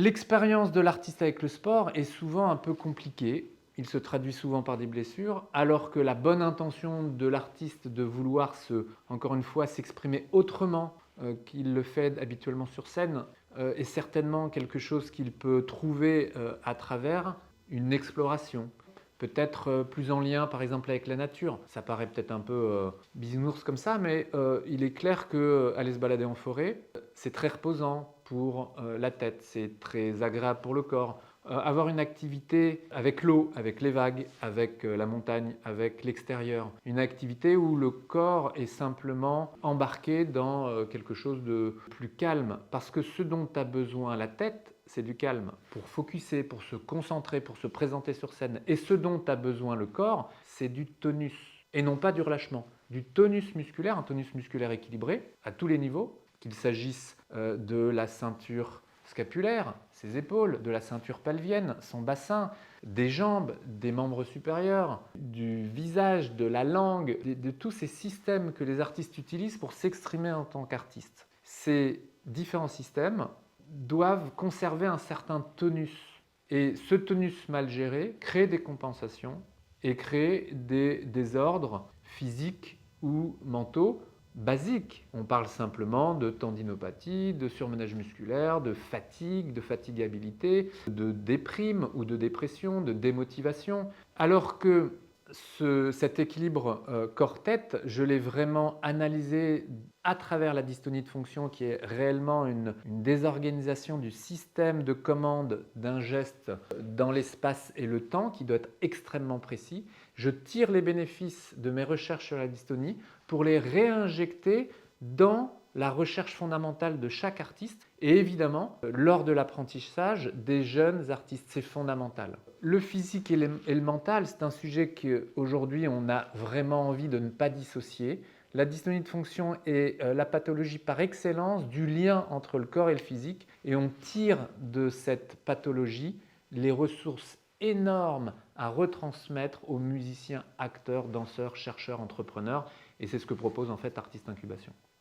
L'expérience de l'artiste avec le sport est souvent un peu compliquée. Il se traduit souvent par des blessures, alors que la bonne intention de l'artiste de vouloir encore une fois, s'exprimer autrement qu'il le fait habituellement sur scène est certainement quelque chose qu'il peut trouver à travers une exploration. Peut-être plus en lien par exemple avec la nature. Ça paraît peut-être un peu bisounours comme ça, mais il est clair qu'aller se balader en forêt, c'est très reposant pour la tête, c'est très agréable pour le corps. Avoir une activité avec l'eau, avec les vagues, avec la montagne, avec l'extérieur. Une activité où le corps est simplement embarqué dans quelque chose de plus calme. Parce que ce dont a besoin la tête, c'est du calme. Pour focuser, pour se concentrer, pour se présenter sur scène. Et ce dont a besoin le corps, c'est du tonus. Et non pas du relâchement. Du tonus musculaire, un tonus musculaire équilibré à tous les niveaux, qu'il s'agisse de la ceinture scapulaire, ses épaules, de la ceinture pelvienne, son bassin, des jambes, des membres supérieurs, du visage, de la langue, de tous ces systèmes que les artistes utilisent pour s'exprimer en tant qu'artistes. Ces différents systèmes doivent conserver un certain tonus. Et ce tonus mal géré crée des compensations et crée des désordres physiques ou mentaux basiques. On parle simplement de tendinopathie, de surmenage musculaire, de fatigabilité, de déprime ou de dépression, de démotivation. Alors que cet équilibre corps-tête, je l'ai vraiment analysé à travers la dystonie de fonction qui est réellement une désorganisation du système de commande d'un geste dans l'espace et le temps qui doit être extrêmement précis. Je tire les bénéfices de mes recherches sur la dystonie pour les réinjecter dans la recherche fondamentale de chaque artiste et évidemment lors de l'apprentissage des jeunes artistes, c'est fondamental. Le physique et le mental, c'est un sujet qu'aujourd'hui on a vraiment envie de ne pas dissocier. La dystonie de fonction est la pathologie par excellence du lien entre le corps et le physique et on tire de cette pathologie les ressources énormes à retransmettre aux musiciens, acteurs, danseurs, chercheurs, entrepreneurs et c'est ce que propose en fait Artist Incubation.